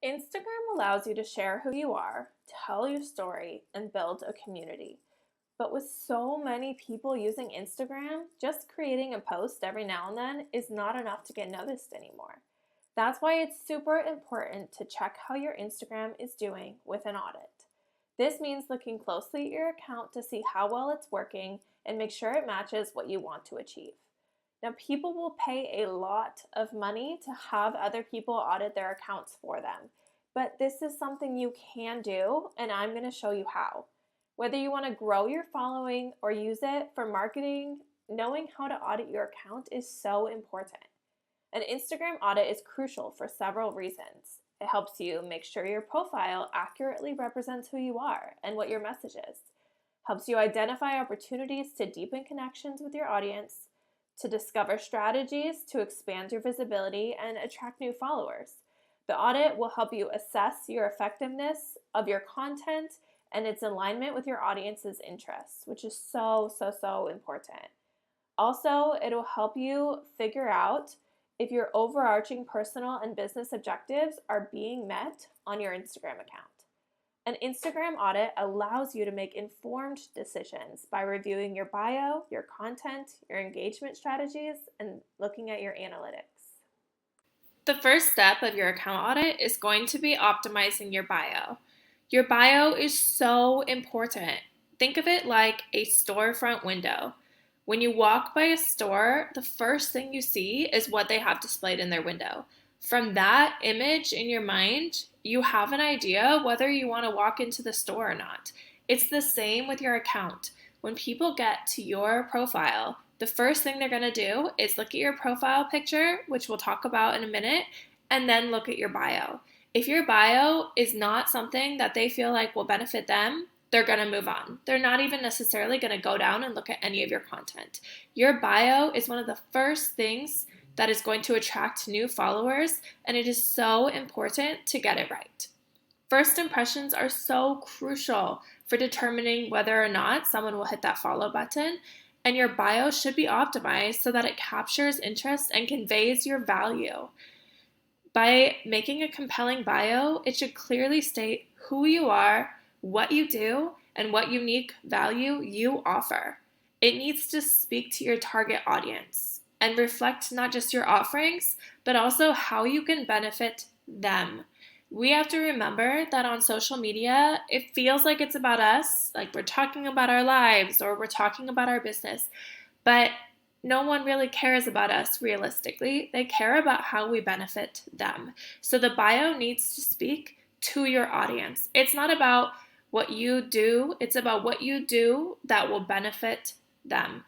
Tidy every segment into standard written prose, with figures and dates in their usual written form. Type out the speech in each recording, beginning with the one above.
Instagram allows you to share who you are, tell your story, and build a community. But with so many people using Instagram, just creating a post every now and then is not enough to get noticed anymore. That's why it's super important to check how your Instagram is doing with an audit. This means looking closely at your account to see how well it's working and make sure it matches what you want to achieve. Now, people will pay a lot of money to have other people audit their accounts for them, but this is something you can do, and I'm going to show you how. Whether you want to grow your following or use it for marketing, knowing how to audit your account is so important. An Instagram audit is crucial for several reasons. It helps you make sure your profile accurately represents who you are and what your message is. Helps you identify opportunities to deepen connections with your audience, to discover strategies to expand your visibility and attract new followers. The audit will help you assess your effectiveness of your content and its alignment with your audience's interests, which is so important. Also, it'll help you figure out if your overarching personal and business objectives are being met on your Instagram account. An Instagram audit allows you to make informed decisions by reviewing your bio, your content, your engagement strategies, and looking at your analytics. The first step of your account audit is going to be optimizing your bio. Your bio is so important. Think of it like a storefront window. When you walk by a store, the first thing you see is what they have displayed in their window. From that image in your mind, you have an idea whether you want to walk into the store or not. It's the same with your account. When people get to your profile, the first thing they're going to do is look at your profile picture, which we'll talk about in a minute, and then look at your bio. If your bio is not something that they feel like will benefit them, they're going to move on. They're not even necessarily going to go down and look at any of your content. Your bio is one of the first things that is going to attract new followers, and it is so important to get it right. First impressions are so crucial for determining whether or not someone will hit that follow button, and your bio should be optimized so that it captures interest and conveys your value. By making a compelling bio, it should clearly state who you are, what you do, and what unique value you offer. It needs to speak to your target audience and reflect not just your offerings, but also how you can benefit them. We have to remember that on social media, it feels like it's about us, like we're talking about our lives or we're talking about our business, but no one really cares about us realistically. They care about how we benefit them. So the bio needs to speak to your audience. It's not about what you do, it's about what you do that will benefit them.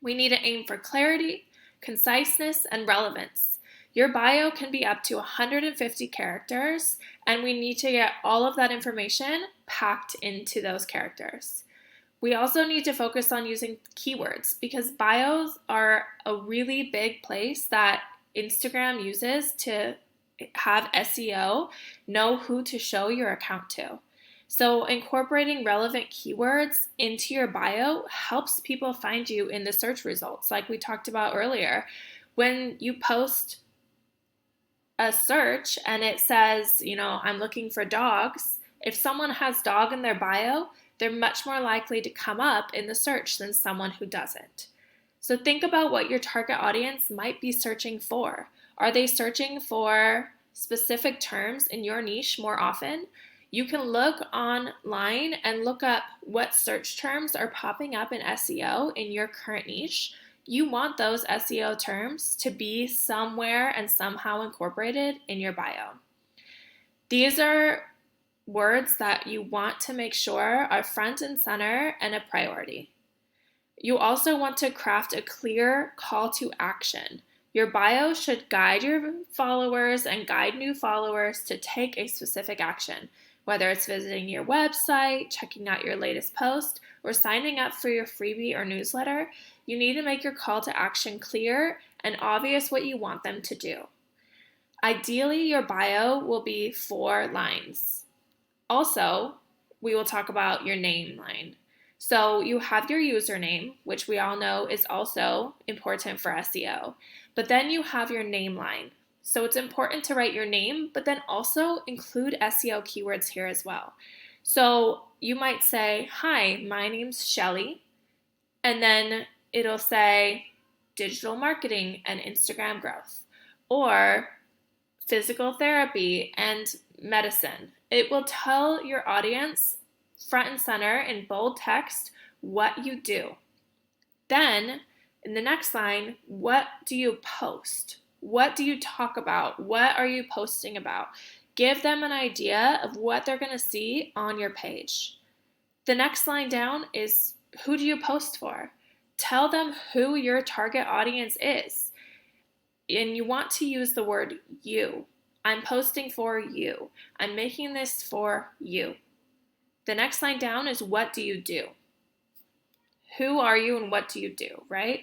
We need to aim for clarity, conciseness, and relevance. Your bio can be up to 150 characters, and we need to get all of that information packed into those characters. We also need to focus on using keywords because bios are a really big place that Instagram uses to have SEO know who to show your account to. So incorporating relevant keywords into your bio helps people find you in the search results, like we talked about earlier. When you post a search and it says, I'm looking for dogs, if someone has dog in their bio, they're much more likely to come up in the search than someone who doesn't. So think about what your target audience might be searching for. Are they searching for specific terms in your niche more often? You can look online and look up what search terms are popping up in SEO in your current niche. You want those SEO terms to be somewhere and somehow incorporated in your bio. These are words that you want to make sure are front and center and a priority. You also want to craft a clear call to action. Your bio should guide your followers and guide new followers to take a specific action, whether it's visiting your website, checking out your latest post, or signing up for your freebie or newsletter. You need to make your call to action clear and obvious what you want them to do. Ideally, your bio will be 4 lines. Also, we will talk about your name line. So you have your username, which we all know is also important for SEO. But then you have your name line. So it's important to write your name, but then also include SEO keywords here as well. So you might say, hi, my name's Shelly, and then it'll say digital marketing and Instagram growth, or physical therapy and medicine. It will tell your audience front and center in bold text what you do. Then in the next line, what do you post? What do you talk about? What are you posting about? Give them an idea of what they're going to see on your page. The next line down is, who do you post for? Tell them who your target audience is. And you want to use the word you. I'm posting for you. I'm making this for you. The next line down is, what do you do? Who are you and what do you do, right?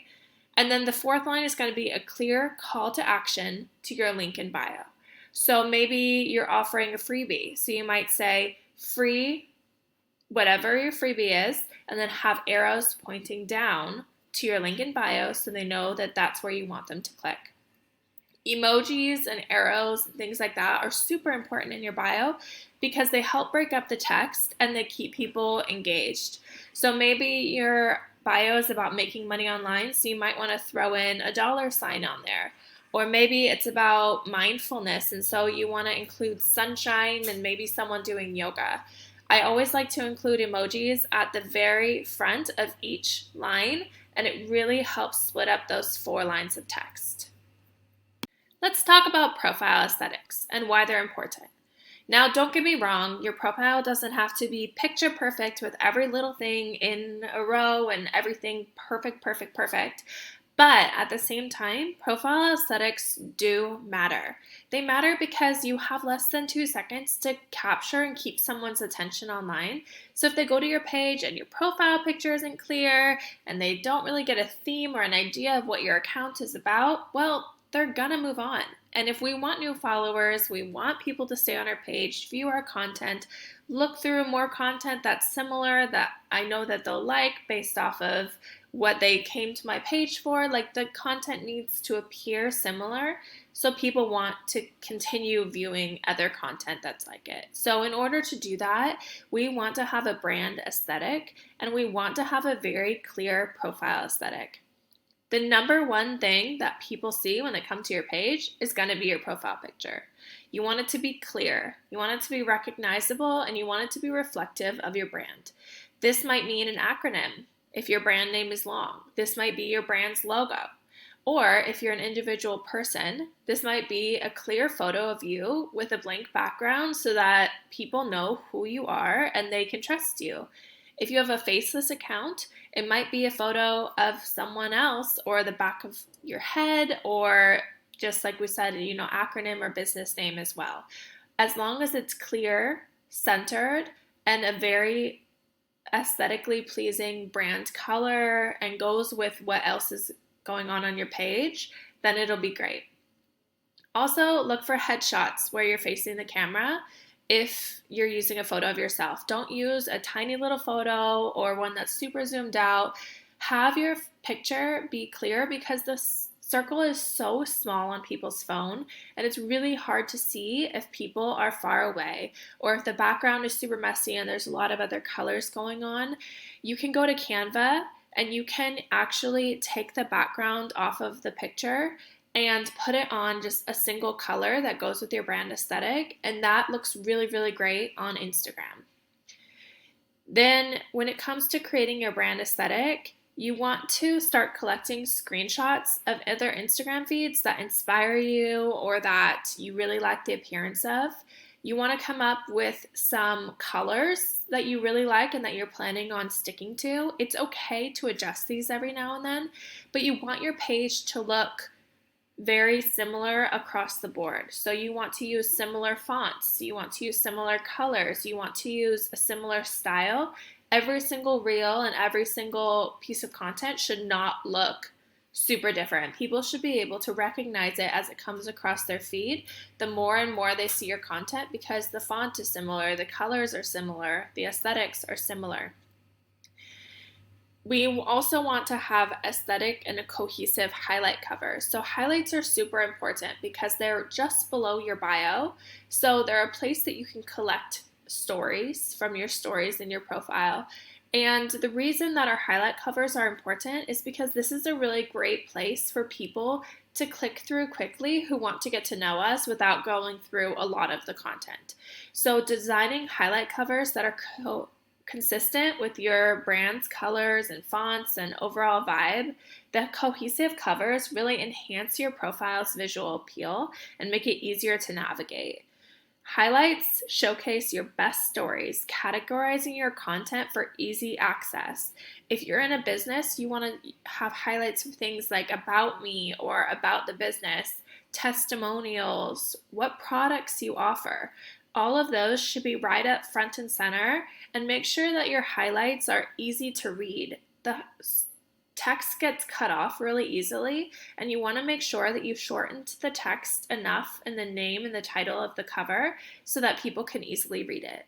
And then the fourth line is going to be a clear call to action to your link in bio. So maybe you're offering a freebie. So you might say free, whatever your freebie is, and then have arrows pointing down to your link in bio so they know that that's where you want them to click. Emojis and arrows and things like that are super important in your bio because they help break up the text and they keep people engaged. So maybe your bio is about making money online, so you might want to throw in a $sign on there. Or maybe it's about mindfulness, and so you want to include sunshine and maybe someone doing yoga. I always like to include emojis at the very front of each line, and it really helps split up those 4 lines of text. Let's talk about profile aesthetics and why they're important. Now, don't get me wrong, your profile doesn't have to be picture perfect with every little thing in a row and everything perfect. But at the same time, profile aesthetics do matter. They matter because you have less than 2 seconds to capture and keep someone's attention online. So if they go to your page and your profile picture isn't clear and they don't really get a theme or an idea of what your account is about, well, they're gonna move on. And if we want new followers, we want people to stay on our page, view our content, look through more content that's similar that I know that they'll like based off of what they came to my page for. Like, the content needs to appear similar so people want to continue viewing other content that's like it. So in order to do that, we want to have a brand aesthetic and we want to have a very clear profile aesthetic. The number one thing that people see when they come to your page is going to be your profile picture. You want it to be clear, you want it to be recognizable, and you want it to be reflective of your brand. This might mean an acronym if your brand name is long. This might be your brand's logo. Or if you're an individual person, this might be a clear photo of you with a blank background so that people know who you are and they can trust you. If you have a faceless account, it might be a photo of someone else or the back of your head, or just like we said, acronym or business name as well. As long as it's clear, centered, and a very aesthetically pleasing brand color and goes with what else is going on your page, then it'll be great. Also, look for headshots where you're facing the camera. If you're using a photo of yourself, don't use a tiny little photo or one that's super zoomed out. Have your picture be clear because the circle is so small on people's phone and it's really hard to see if people are far away or if the background is super messy and there's a lot of other colors going on. You can go to Canva and you can actually take the background off of the picture and put it on just a single color that goes with your brand aesthetic, and that looks really, really great on Instagram. Then when it comes to creating your brand aesthetic, you want to start collecting screenshots of other Instagram feeds that inspire you or that you really like the appearance of. You want to come up with some colors that you really like and that you're planning on sticking to. It's okay to adjust these every now and then, but you want your page to look very similar across the board. So you want to use similar fonts, you want to use similar colors, you want to use a similar style. Every single reel and every single piece of content should not look super different. People should be able to recognize it as it comes across their feed the more and more they see your content, because the font is similar, the colors are similar, the aesthetics are similar. We also want to have aesthetic and a cohesive highlight cover. So highlights are super important because they're just below your bio. So they're a place that you can collect stories from your stories in your profile. And the reason that our highlight covers are important is because this is a really great place for people to click through quickly who want to get to know us without going through a lot of the content. So designing highlight covers that are consistent with your brand's colors and fonts and overall vibe, the cohesive covers really enhance your profile's visual appeal and make it easier to navigate. Highlights showcase your best stories, categorizing your content for easy access. If you're in a business, you want to have highlights of things like about me or about the business, testimonials, what products you offer. All of those should be right up front and center, and make sure that your highlights are easy to read. The text gets cut off really easily, and you want to make sure that you've shortened the text enough in the name and the title of the cover so that people can easily read it.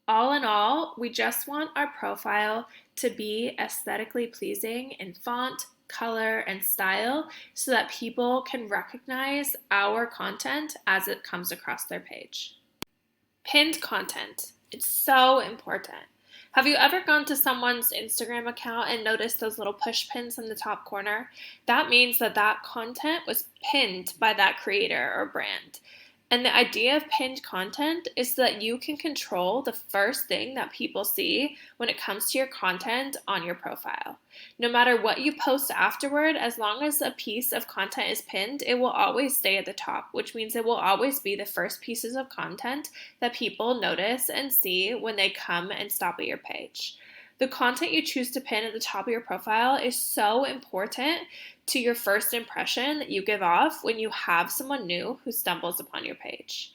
All in all, we just want our profile to be aesthetically pleasing in font, color, and style so that people can recognize our content as it comes across their page. Pinned content. It's so important. Have you ever gone to someone's Instagram account and noticed those little push pins in the top corner? That means that that content was pinned by that creator or brand. And the idea of pinned content is that you can control the first thing that people see when it comes to your content on your profile. No matter what you post afterward, as long as a piece of content is pinned, it will always stay at the top, which means it will always be the first pieces of content that people notice and see when they come and stop at your page. The content you choose to pin at the top of your profile is so important to your first impression that you give off when you have someone new who stumbles upon your page.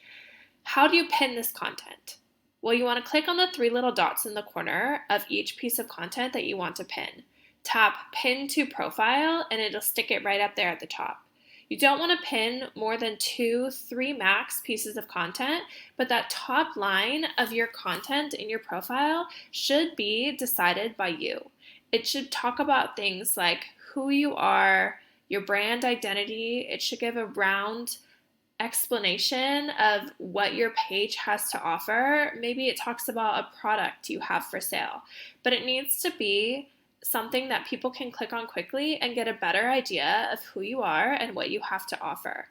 How do you pin this content? Well, you want to click on the three little dots in the corner of each piece of content that you want to pin. Tap Pin to Profile, and it'll stick it right up there at the top. You don't want to pin more than 2-3 max pieces of content, but that top line of your content in your profile should be decided by you. It should talk about things like who you are, your brand identity. It should give a round explanation of what your page has to offer. Maybe it talks about a product you have for sale, but it needs to be something that people can click on quickly and get a better idea of who you are and what you have to offer.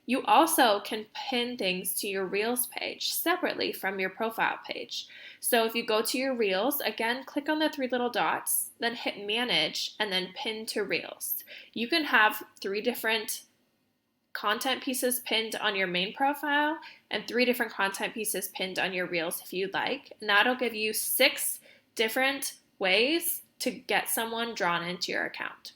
You also can pin things to your Reels page separately from your profile page. So if you go to your Reels, again, click on the three little dots, then hit Manage, and then Pin to Reels. You can have 3 different content pieces pinned on your main profile and 3 different content pieces pinned on your Reels if you'd like. And that'll give you 6 different ways to get someone drawn into your account.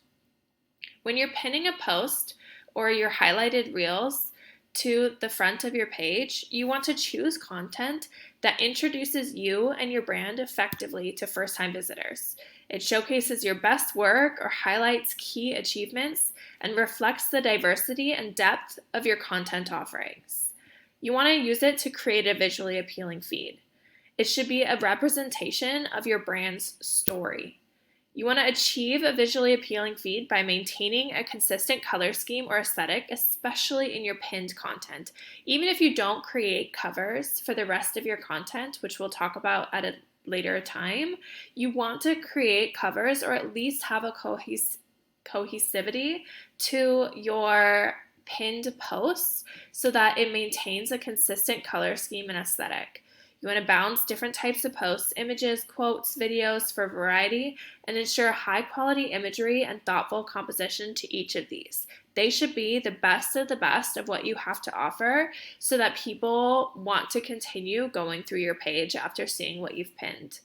When you're pinning a post or your highlighted Reels to the front of your page, you want to choose content that introduces you and your brand effectively to first-time visitors. It showcases your best work or highlights key achievements and reflects the diversity and depth of your content offerings. You want to use it to create a visually appealing feed. It should be a representation of your brand's story. You want to achieve a visually appealing feed by maintaining a consistent color scheme or aesthetic, especially in your pinned content. Even if you don't create covers for the rest of your content, which we'll talk about at a later time, you want to create covers or at least have a cohesivity to your pinned posts so that it maintains a consistent color scheme and aesthetic. You want to balance different types of posts, images, quotes, videos for variety, and ensure high quality imagery and thoughtful composition to each of these. They should be the best of what you have to offer so that people want to continue going through your page after seeing what you've pinned.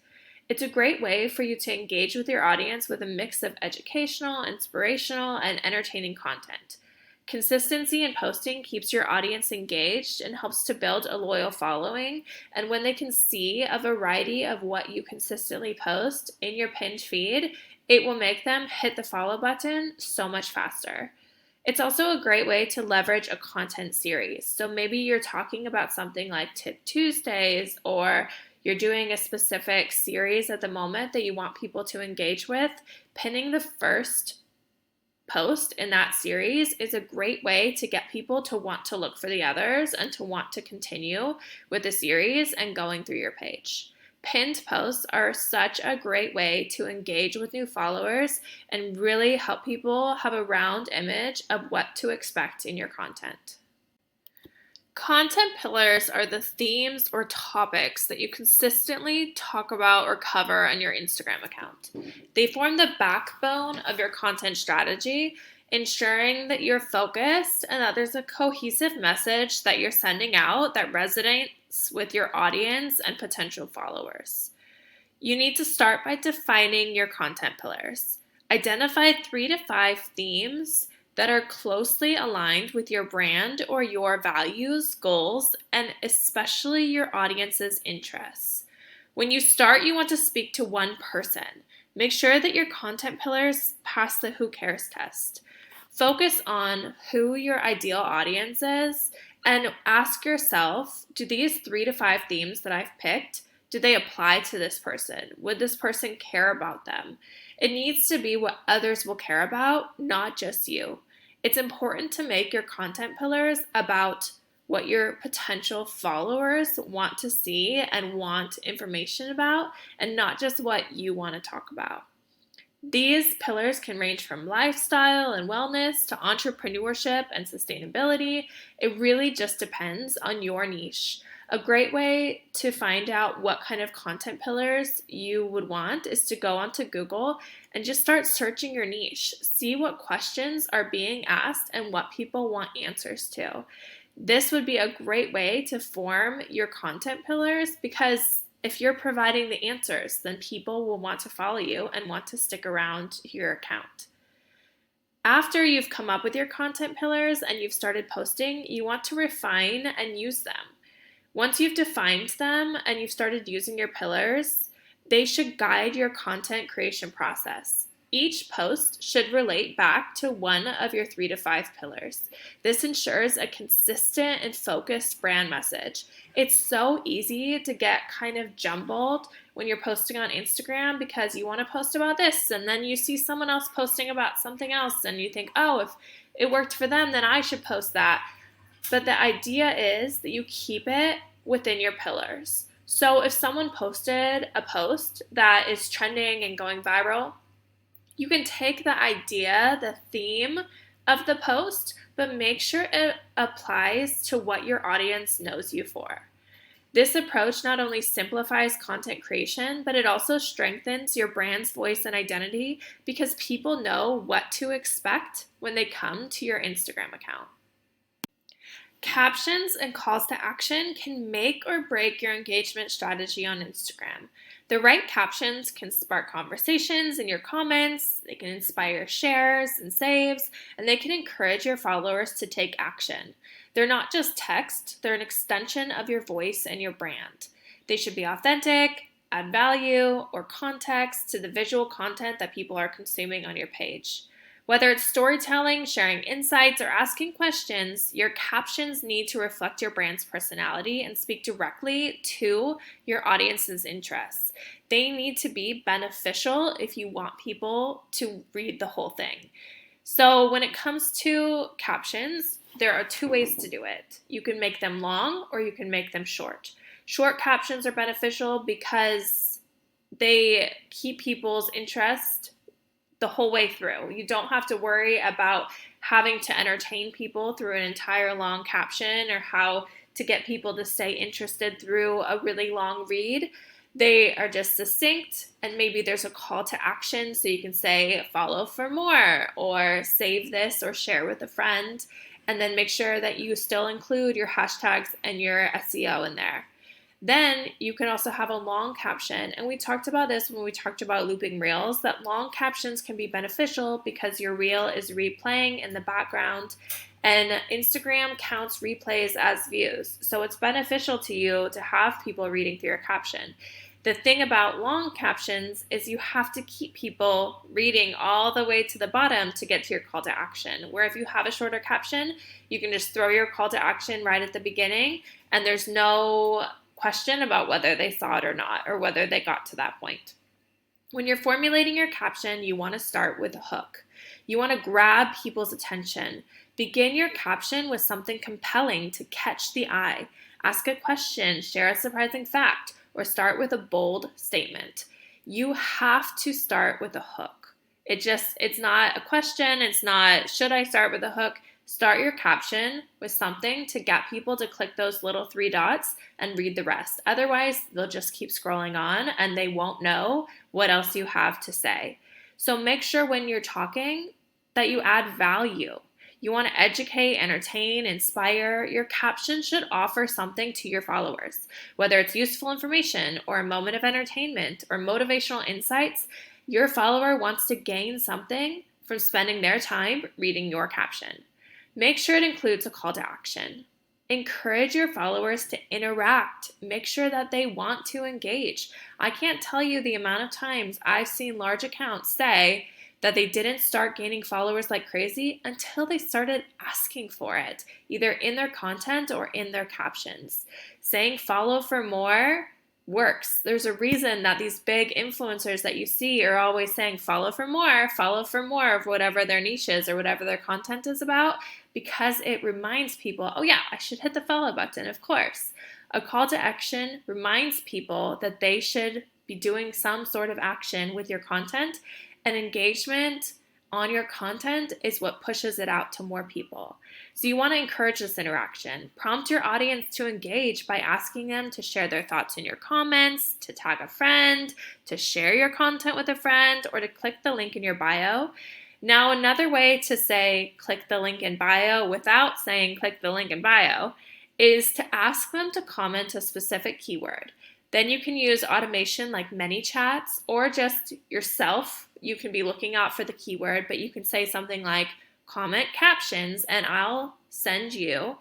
It's a great way for you to engage with your audience with a mix of educational, inspirational, and entertaining content. Consistency in posting keeps your audience engaged and helps to build a loyal following. And when they can see a variety of what you consistently post in your pinned feed, it will make them hit the follow button so much faster. It's also a great way to leverage a content series. So maybe you're talking about something like Tip Tuesdays, or you're doing a specific series at the moment that you want people to engage with, pinning the first post in that series is a great way to get people to want to look for the others and to want to continue with the series and going through your page. Pinned posts are such a great way to engage with new followers and really help people have a round image of what to expect in your content. Content pillars are the themes or topics that you consistently talk about or cover on your Instagram account. They form the backbone of your content strategy, ensuring that you're focused and that there's a cohesive message that you're sending out that resonates with your audience and potential followers. You need to start by defining your content pillars. Identify 3 to 5 themes that are closely aligned with your brand or your values, goals, and especially your audience's interests. When you start, you want to speak to one person. Make sure that your content pillars pass the who cares test. Focus on who your ideal audience is and ask yourself, do these 3 to 5 themes that I've picked, do they apply to this person? Would this person care about them? It needs to be what others will care about, not just you. It's important to make your content pillars about what your potential followers want to see and want information about, and not just what you want to talk about. These pillars can range from lifestyle and wellness to entrepreneurship and sustainability. It really just depends on your niche. A great way to find out what kind of content pillars you would want is to go onto Google and just start searching your niche. See what questions are being asked and what people want answers to. This would be a great way to form your content pillars, because if you're providing the answers, then people will want to follow you and want to stick around your account. After you've come up with your content pillars and you've started posting, you want to refine and use them. Once you've defined them and you've started using your pillars, they should guide your content creation process. Each post should relate back to one of your 3 to 5 pillars. This ensures a consistent and focused brand message. It's so easy to get kind of jumbled when you're posting on Instagram because you want to post about this and then you see someone else posting about something else and you think, oh, if it worked for them, then I should post that. But the idea is that you keep it within your pillars. So if someone posted a post that is trending and going viral, you can take the idea, the theme of the post, but make sure it applies to what your audience knows you for. This approach not only simplifies content creation, but it also strengthens your brand's voice and identity because people know what to expect when they come to your Instagram account. Captions and calls to action can make or break your engagement strategy on Instagram. The right captions can spark conversations in your comments, they can inspire shares and saves, and they can encourage your followers to take action. They're not just text, they're an extension of your voice and your brand. They should be authentic, add value or context to the visual content that people are consuming on your page. Whether it's storytelling, sharing insights, or asking questions, your captions need to reflect your brand's personality and speak directly to your audience's interests. They need to be beneficial if you want people to read the whole thing. So when it comes to captions, there are 2 ways to do it. You can make them long or you can make them short. Short captions are beneficial because they keep people's interest the whole way through. You don't have to worry about having to entertain people through an entire long caption or how to get people to stay interested through a really long read. They are just succinct, and maybe there's a call to action so you can say follow for more or save this or share with a friend, and then make sure that you still include your hashtags and your SEO in there. Then you can also have a long caption, and we talked about this when we talked about looping reels, that long captions can be beneficial because your reel is replaying in the background and Instagram counts replays as views. So it's beneficial to you to have people reading through your caption. The thing about long captions is you have to keep people reading all the way to the bottom to get to your call to action. Where if you have a shorter caption, you can just throw your call to action right at the beginning and there's no question about whether they saw it or not, or whether they got to that point. When you're formulating your caption, you want to start with a hook. You want to grab people's attention. Begin your caption with something compelling to catch the eye. Ask a question, share a surprising fact, or start with a bold statement. You have to start with a hook. It's not a question. It's not, should I start with a hook? Start your caption with something to get people to click those little 3 dots and read the rest. Otherwise, they'll just keep scrolling on and they won't know what else you have to say. So make sure when you're talking that you add value. You want to educate, entertain, inspire. Your caption should offer something to your followers, whether it's useful information or a moment of entertainment or motivational insights. Your follower wants to gain something from spending their time reading your caption. Make sure it includes a call to action. Encourage your followers to interact. Make sure that they want to engage. I can't tell you the amount of times I've seen large accounts say that they didn't start gaining followers like crazy until they started asking for it, either in their content or in their captions. Saying follow for more works. There's a reason that these big influencers that you see are always saying follow for more of whatever their niche is or whatever their content is about, because it reminds people, oh yeah, I should hit the follow button, of course. A call to action reminds people that they should be doing some sort of action with your content, and engagement on your content is what pushes it out to more people. So you want to encourage this interaction. Prompt your audience to engage by asking them to share their thoughts in your comments, to tag a friend, to share your content with a friend, or to click the link in your bio. Now, another way to say click the link in bio without saying click the link in bio is to ask them to comment a specific keyword. Then you can use automation like ManyChats or just yourself. You can be looking out for the keyword, but you can say something like comment captions and I'll send you,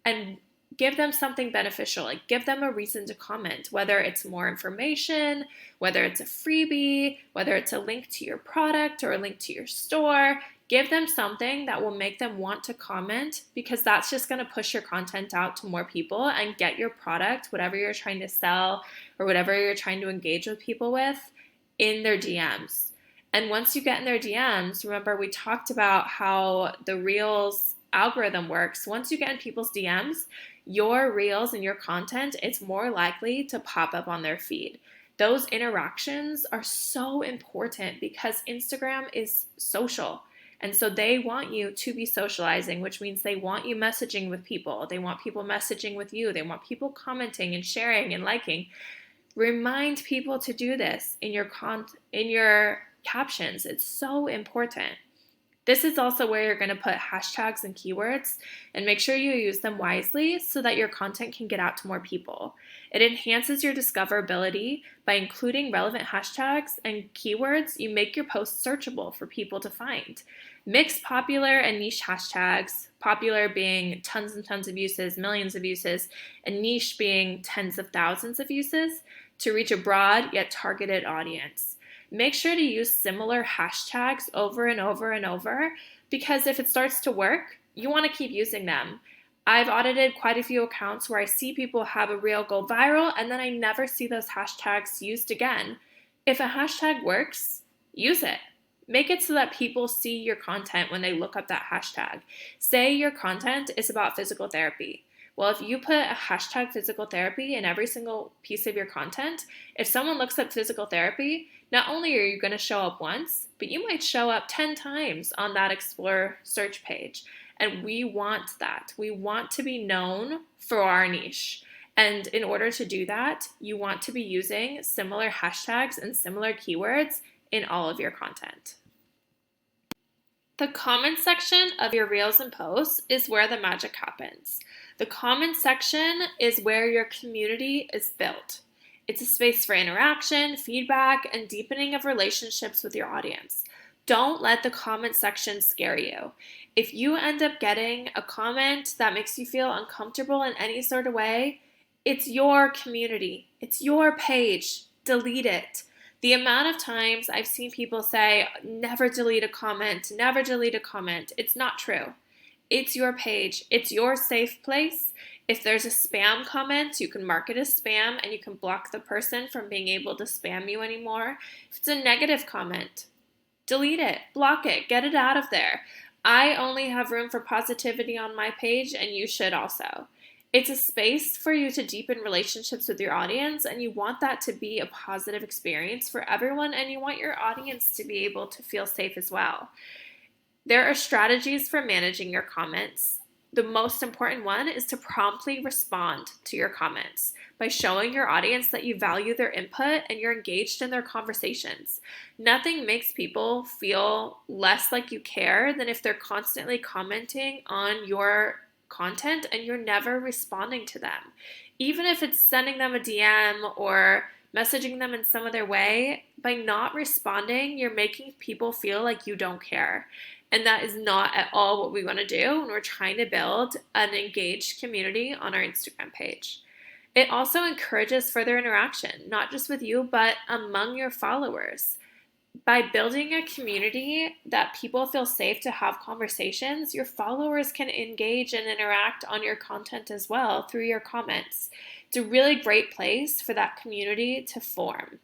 and give them something beneficial, like give them a reason to comment, whether it's more information, whether it's a freebie, whether it's a link to your product or a link to your store. Give them something that will make them want to comment, because that's just going to push your content out to more people and get your product, whatever you're trying to sell or whatever you're trying to engage with people with, in their DMs. And once you get in their DMs, remember we talked about how the Reels algorithm works. Once you get in people's DMs, your Reels and your content, it's more likely to pop up on their feed. Those interactions are so important because Instagram is social. And so they want you to be socializing, which means they want you messaging with people. They want people messaging with you. They want people commenting and sharing and liking. Remind people to do this in your captions. It's so important. This is also where you're going to put hashtags and keywords, and make sure you use them wisely so that your content can get out to more people. It enhances your discoverability by including relevant hashtags and keywords. You make your posts searchable for people to find. Mix popular and niche hashtags, popular being tons and tons of uses, millions of uses, and niche being tens of thousands of uses, to reach a broad yet targeted audience. Make sure to use similar hashtags over and over and over, because if it starts to work, you want to keep using them. I've audited quite a few accounts where I see people have a reel go viral and then I never see those hashtags used again. If a hashtag works, use it. Make it so that people see your content when they look up that hashtag. Say your content is about physical therapy. Well, if you put a hashtag physical therapy in every single piece of your content, if someone looks up physical therapy, not only are you going to show up once, but you might show up 10 times on that Explore search page. And we want that. We want to be known for our niche. And in order to do that, you want to be using similar hashtags and similar keywords in all of your content. The comment section of your Reels and posts is where the magic happens. The comment section is where your community is built. It's a space for interaction, feedback, and deepening of relationships with your audience. Don't let the comment section scare you. If you end up getting a comment that makes you feel uncomfortable in any sort of way, it's your community. It's your page. Delete it. The amount of times I've seen people say, never delete a comment, never delete a comment. It's not true. It's your page. It's your safe place. If there's a spam comment, you can mark it as spam and you can block the person from being able to spam you anymore. If it's a negative comment, delete it, block it, get it out of there. I only have room for positivity on my page, and you should also. It's a space for you to deepen relationships with your audience, and you want that to be a positive experience for everyone, and you want your audience to be able to feel safe as well. There are strategies for managing your comments. The most important one is to promptly respond to your comments by showing your audience that you value their input and you're engaged in their conversations. Nothing makes people feel less like you care than if they're constantly commenting on your content and you're never responding to them. Even if it's sending them a DM or messaging them in some other way, by not responding, you're making people feel like you don't care. And that is not at all what we want to do when we're trying to build an engaged community on our Instagram page. It also encourages further interaction, not just with you, but among your followers. By building a community that people feel safe to have conversations, your followers can engage and interact on your content as well through your comments. It's a really great place for that community to form.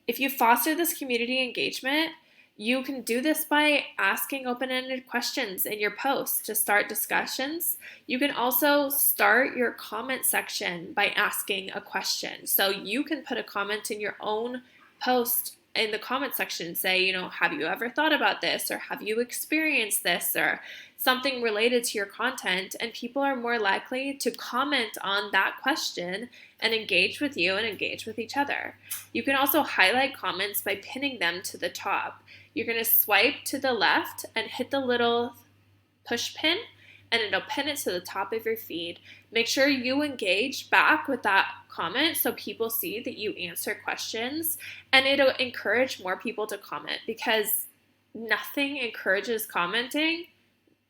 If you foster this community engagement, you can do this by asking open-ended questions in your posts to start discussions. You can also start your comment section by asking a question. So you can put a comment in your own post in the comment section, say, have you ever thought about this, or have you experienced this, or something related to your content, and people are more likely to comment on that question and engage with you and engage with each other. You can also highlight comments by pinning them to the top. You're going to swipe to the left and hit the little push pin, and it'll pin it to the top of your feed. Make sure you engage back with that comment so people see that you answer questions, and it'll encourage more people to comment, because nothing encourages commenting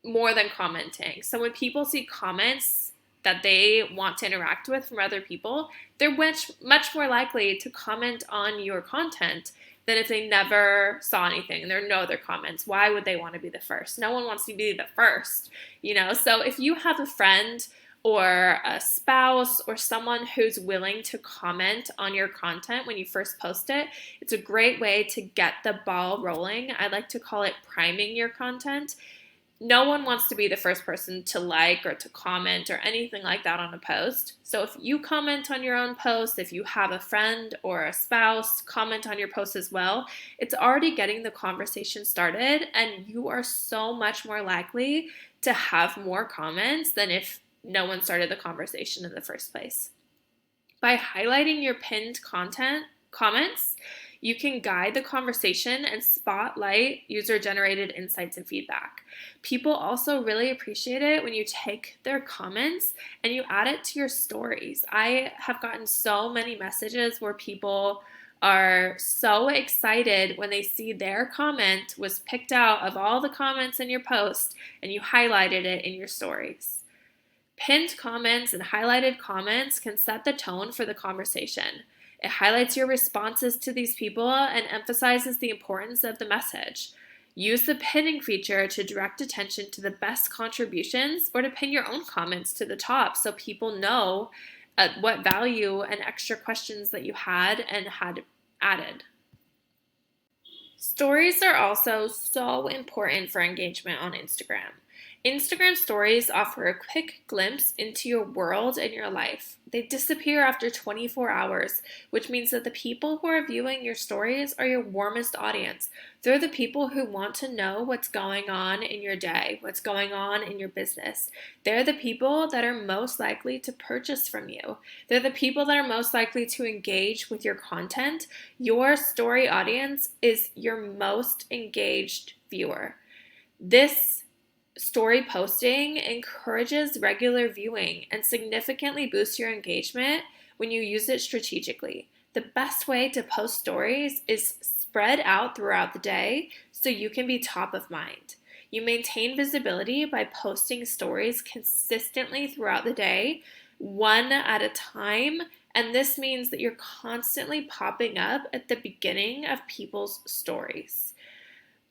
more than commenting. So when people see comments that they want to interact with from other people, they're much more likely to comment on your content than if they never saw anything and there are no other comments. Why would they want to be the first? No one wants to be the first, So if you have a friend or a spouse or someone who's willing to comment on your content when you first post it, it's a great way to get the ball rolling. I like to call it priming your content. No one wants to be the first person to like or to comment or anything like that on a post. So if you comment on your own post, if you have a friend or a spouse comment on your post as well, it's already getting the conversation started, and you are so much more likely to have more comments than if no one started the conversation in the first place. By highlighting your pinned comments, you can guide the conversation and spotlight user-generated insights and feedback. People also really appreciate it when you take their comments and you add it to your stories. I have gotten so many messages where people are so excited when they see their comment was picked out of all the comments in your post and you highlighted it in your stories. Pinned comments and highlighted comments can set the tone for the conversation. It highlights your responses to these people and emphasizes the importance of the message. Use the pinning feature to direct attention to the best contributions, or to pin your own comments to the top so people know what value and extra questions that you had and had added. Stories are also so important for engagement on Instagram. Instagram stories offer a quick glimpse into your world and your life. They disappear after 24 hours, which means that the people who are viewing your stories are your warmest audience. They're the people who want to know what's going on in your day, what's going on in your business. They're the people that are most likely to purchase from you. They're the people that are most likely to engage with your content. Your story audience is your most engaged viewer. This story posting encourages regular viewing and significantly boosts your engagement when you use it strategically. The best way to post stories is spread out throughout the day so you can be top of mind. You maintain visibility by posting stories consistently throughout the day, one at a time, and this means that you're constantly popping up at the beginning of people's stories.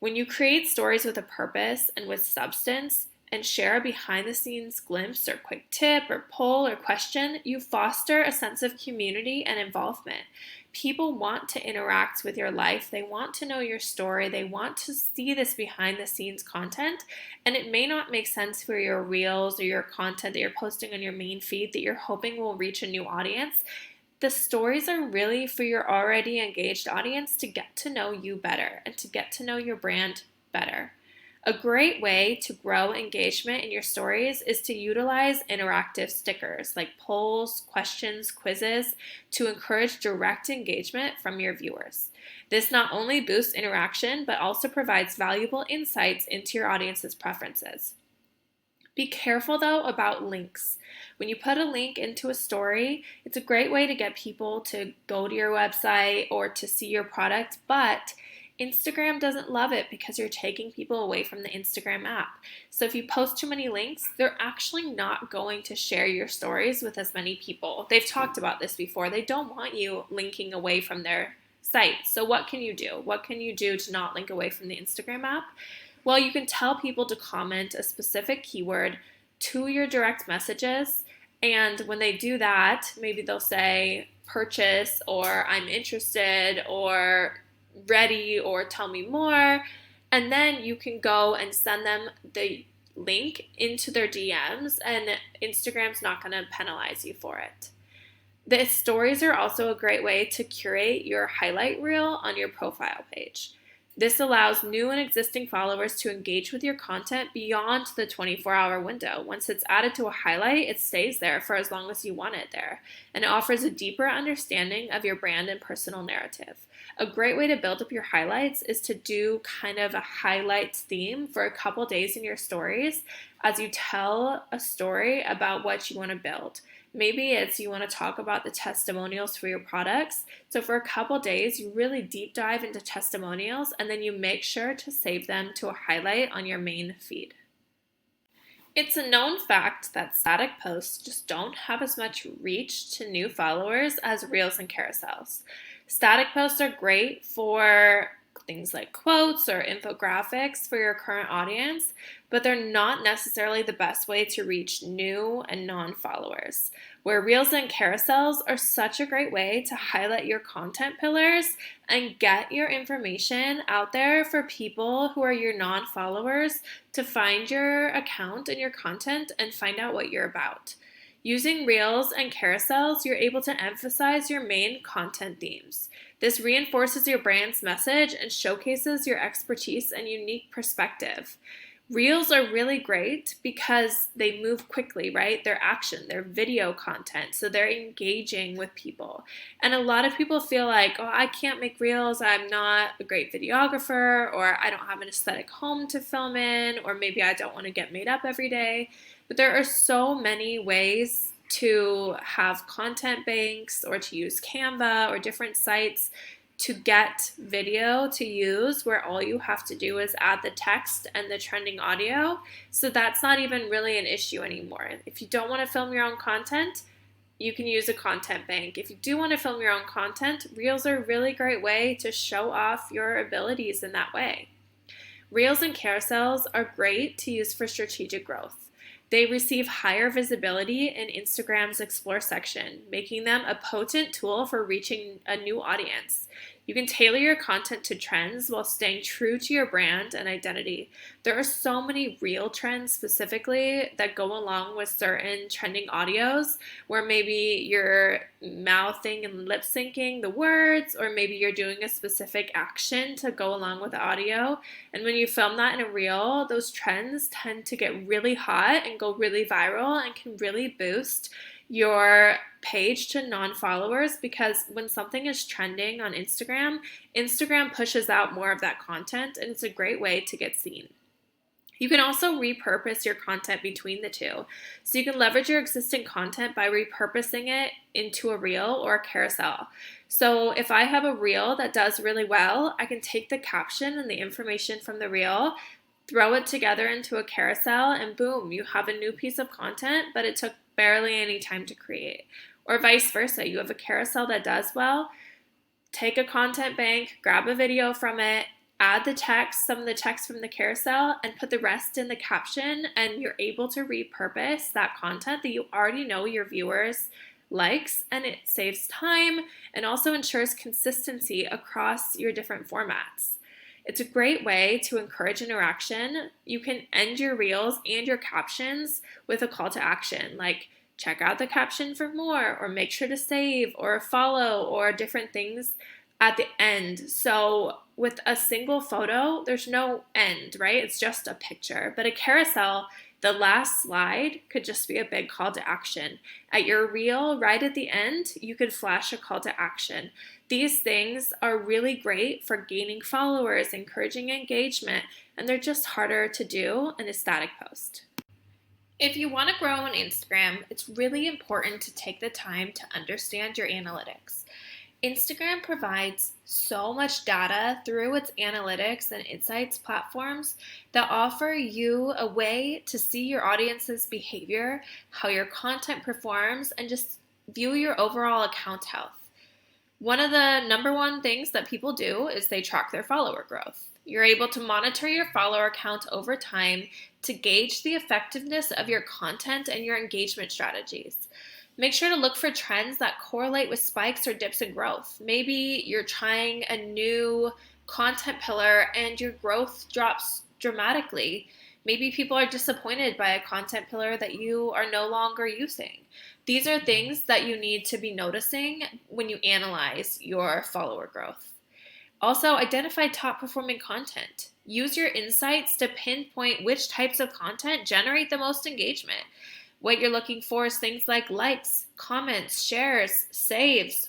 When you create stories with a purpose and with substance, and share a behind the scenes glimpse or quick tip or poll or question, you foster a sense of community and involvement. People want to interact with your life. They want to know your story. They want to see this behind the scenes content. And it may not make sense for your reels or your content that you're posting on your main feed that you're hoping will reach a new audience. The stories are really for your already engaged audience to get to know you better and to get to know your brand better. A great way to grow engagement in your stories is to utilize interactive stickers like polls, questions, quizzes to encourage direct engagement from your viewers. This not only boosts interaction, but also provides valuable insights into your audience's preferences. Be careful though about links. When you put a link into a story, it's a great way to get people to go to your website or to see your product, but Instagram doesn't love it because you're taking people away from the Instagram app. So if you post too many links, they're actually not going to share your stories with as many people. They've talked about this before. They don't want you linking away from their site. So what can you do? What can you do to not link away from the Instagram app? Well, you can tell people to comment a specific keyword to your direct messages. And when they do that, maybe they'll say purchase or I'm interested or ready or tell me more. And then you can go and send them the link into their DMs and Instagram's not going to penalize you for it. The stories are also a great way to curate your highlight reel on your profile page. This allows new and existing followers to engage with your content beyond the 24-hour window. Once it's added to a highlight, it stays there for as long as you want it there, and it offers a deeper understanding of your brand and personal narrative. A great way to build up your highlights is to do kind of a highlights theme for a couple days in your stories as you tell a story about what you want to build. Maybe it's you want to talk about the testimonials for your products. So for a couple days, you really deep dive into testimonials and then you make sure to save them to a highlight on your main feed. It's a known fact that static posts just don't have as much reach to new followers as reels and carousels. Static posts are great for things like quotes or infographics for your current audience, but they're not necessarily the best way to reach new and non-followers. Where reels and carousels are such a great way to highlight your content pillars and get your information out there for people who are your non-followers to find your account and your content and find out what you're about. Using reels and carousels, you're able to emphasize your main content themes. This reinforces your brand's message and showcases your expertise and unique perspective. Reels are really great because they move quickly, right? They're action, they're video content, so they're engaging with people. And a lot of people feel like, oh, I can't make reels, I'm not a great videographer, or I don't have an aesthetic home to film in, or maybe I don't want to get made up every day. But there are so many ways to have content banks or to use Canva or different sites to get video to use where all you have to do is add the text and the trending audio. So that's not even really an issue anymore. If you don't want to film your own content, you can use a content bank. If you do want to film your own content, reels are a really great way to show off your abilities in that way. Reels and carousels are great to use for strategic growth. They receive higher visibility in Instagram's Explore section, making them a potent tool for reaching a new audience. You can tailor your content to trends while staying true to your brand and identity. There are so many reel trends specifically that go along with certain trending audios where maybe you're mouthing and lip syncing the words, or maybe you're doing a specific action to go along with the audio. And when you film that in a reel, those trends tend to get really hot and go really viral and can really boost your page to non-followers, because when something is trending on Instagram, Instagram pushes out more of that content and it's a great way to get seen. You can also repurpose your content between the two. So you can leverage your existing content by repurposing it into a reel or a carousel. So if I have a reel that does really well, I can take the caption and the information from the reel, throw it together into a carousel, and boom, you have a new piece of content, but it took barely any time to create. Or vice versa, you have a carousel that does well, take a content bank, grab a video from it, add the text, some of the text from the carousel, and put the rest in the caption, and you're able to repurpose that content that you already know your viewers likes, and it saves time and also ensures consistency across your different formats. It's a great way to encourage interaction. You can end your reels and your captions with a call to action, like check out the caption for more, or make sure to save, or follow, or different things at the end. So with a single photo, there's no end, right? It's just a picture. But a carousel, the last slide could just be a big call to action. At your reel, right at the end, you could flash a call to action. These things are really great for gaining followers, encouraging engagement, and they're just harder to do in a static post. If you want to grow on Instagram, it's really important to take the time to understand your analytics. Instagram provides so much data through its analytics and insights platforms that offer you a way to see your audience's behavior, how your content performs, and just view your overall account health. One of the number one things that people do is they track their follower growth. You're able to monitor your follower count over time to gauge the effectiveness of your content and your engagement strategies. Make sure to look for trends that correlate with spikes or dips in growth. Maybe you're trying a new content pillar and your growth drops dramatically. Maybe people are disappointed by a content pillar that you are no longer using. These are things that you need to be noticing when you analyze your follower growth. Also, identify top performing content. Use your insights to pinpoint which types of content generate the most engagement. What you're looking for is things like likes, comments, shares, saves,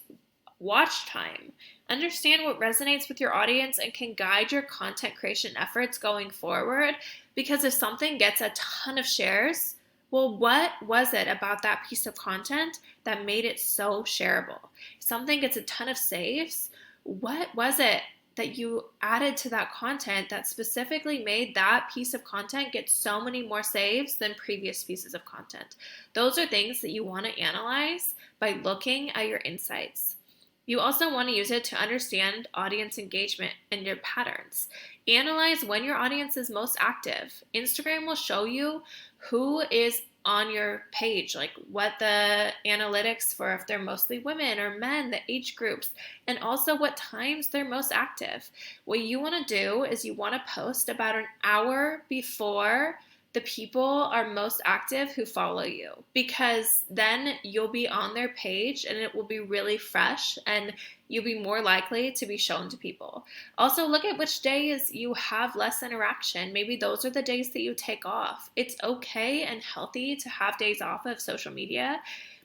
watch time. Understand what resonates with your audience and can guide your content creation efforts going forward, because if something gets a ton of shares, well, what was it about that piece of content that made it so shareable? If something gets a ton of saves, what was it that you added to that content that specifically made that piece of content get so many more saves than previous pieces of content? Those are things that you want to analyze by looking at your insights. You also want to use it to understand audience engagement and your patterns. Analyze when your audience is most active. Instagram will show you who is on your page, like what the analytics for, if they're mostly women or men, the age groups, and also what times they're most active. What you want to do is you want to post about an hour before the people are most active who follow you, because then you'll be on their page and it will be really fresh and you'll be more likely to be shown to people. Also, look at which days you have less interaction. Maybe those are the days that you take off. It's okay and healthy to have days off of social media,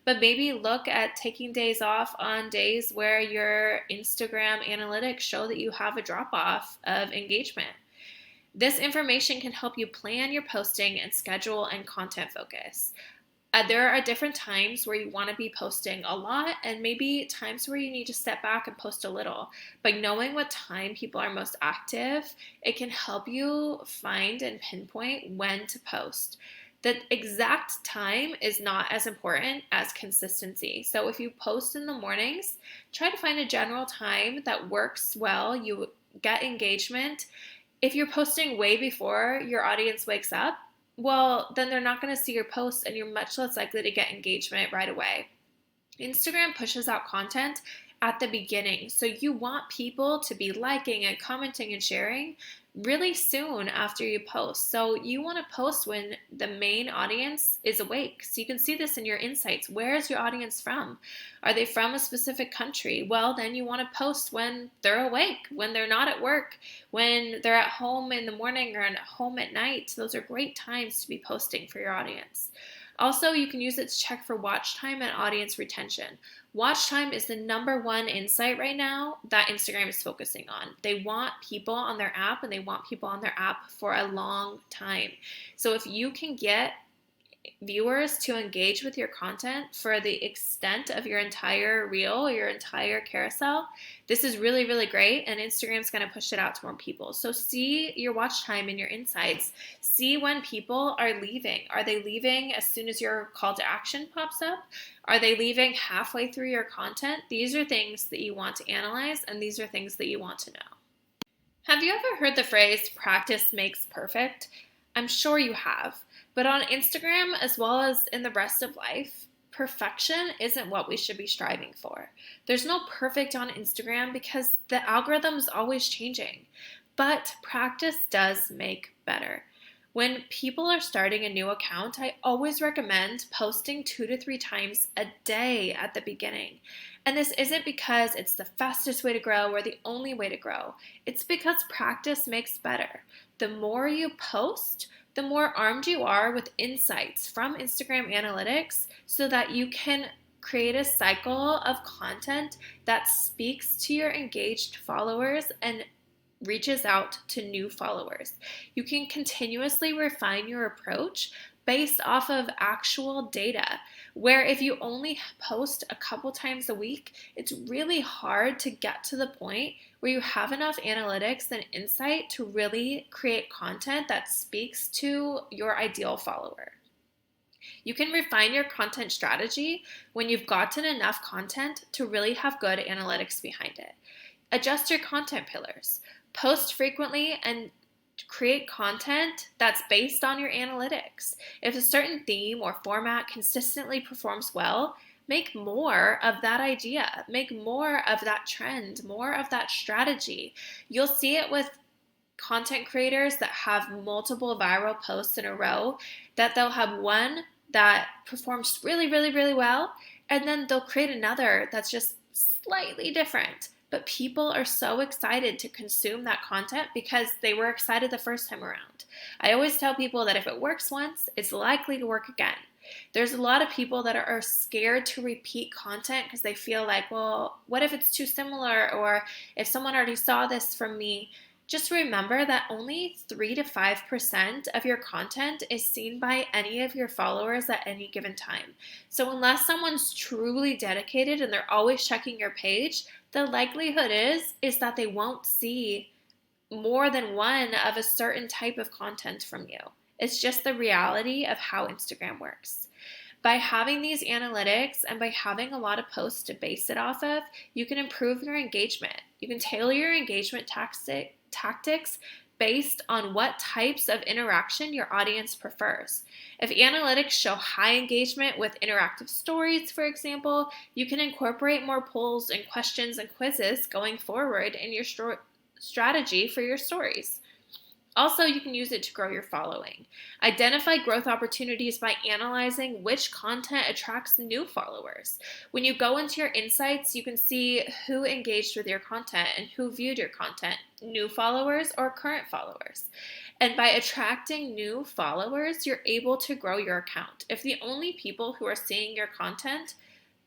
but maybe look at taking days off on days where your Instagram analytics show that you have a drop off of engagement. This information can help you plan your posting and schedule and content focus. There are different times where you want to be posting a lot and maybe times where you need to step back and post a little. By knowing what time people are most active, it can help you find and pinpoint when to post. The exact time is not as important as consistency. So if you post in the mornings, try to find a general time that works well, you get engagement. If you're posting way before your audience wakes up, well, then they're not going to see your posts and you're much less likely to get engagement right away. Instagram pushes out content at the beginning, so you want people to be liking and commenting and sharing really soon after you post. So you want to post when the main audience is awake. So you can see this in your insights. Where is your audience from? Are they from a specific country? Well, then you want to post when they're awake, when they're not at work, when they're at home in the morning or at home at night. Those are great times to be posting for your audience. Also, you can use it to check for watch time and audience retention. Watch time is the number one insight right now that Instagram is focusing on. They want people on their app and they want people on their app for a long time. So if you can get viewers to engage with your content for the extent of your entire reel, your entire carousel, this is really, really great, and Instagram's going to push it out to more people. So see your watch time and your insights. See when people are leaving. Are they leaving as soon as your call to action pops up? Are they leaving halfway through your content? These are things that you want to analyze, and these are things that you want to know. Have you ever heard the phrase practice makes perfect? I'm sure you have. But on Instagram, as well as in the rest of life, perfection isn't what we should be striving for. There's no perfect on Instagram because the algorithm's always changing. But practice does make better. When people are starting a new account, I always recommend posting 2 to 3 times a day at the beginning. And this isn't because it's the fastest way to grow or the only way to grow. It's because practice makes better. The more you post, the more armed you are with insights from Instagram analytics so that you can create a cycle of content that speaks to your engaged followers and reaches out to new followers. You can continuously refine your approach based off of actual data. Where if you only post a couple times a week, it's really hard to get to the point where you have enough analytics and insight to really create content that speaks to your ideal follower. You can refine your content strategy when you've gotten enough content to really have good analytics behind it. Adjust your content pillars. Post frequently and create content that's based on your analytics. If a certain theme or format consistently performs well, make more of that idea, make more of that trend, more of that strategy. You'll see it with content creators that have multiple viral posts in a row, that they'll have one that performs really, really, really well, and then they'll create another that's just slightly different. But people are so excited to consume that content because they were excited the first time around. I always tell people that if it works once, it's likely to work again. There's a lot of people that are scared to repeat content because they feel like, well, what if it's too similar? Or if someone already saw this from me? Just remember that only 3 to 5% of your content is seen by any of your followers at any given time. So unless someone's truly dedicated and they're always checking your page, the likelihood is that they won't see more than one of a certain type of content from you. It's just the reality of how Instagram works. By having these analytics and by having a lot of posts to base it off of, you can improve your engagement. You can tailor your engagement tactics based on what types of interaction your audience prefers. If analytics show high engagement with interactive stories, for example, you can incorporate more polls and questions and quizzes going forward in your strategy for your stories. Also, you can use it to grow your following. Identify growth opportunities by analyzing which content attracts new followers. When you go into your insights, you can see who engaged with your content and who viewed your content, new followers or current followers. And by attracting new followers, you're able to grow your account. If the only people who are seeing your content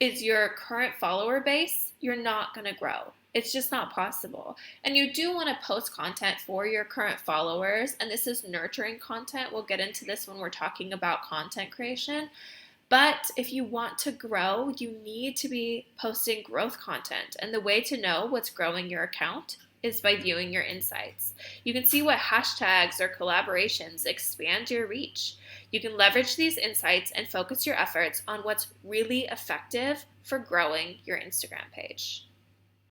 is your current follower base, you're not going to grow. It's just not possible. And you do want to post content for your current followers, and this is nurturing content. We'll get into this when we're talking about content creation. But if you want to grow, you need to be posting growth content. And the way to know what's growing your account is by viewing your insights. You can see what hashtags or collaborations expand your reach. You can leverage these insights and focus your efforts on what's really effective for growing your Instagram page.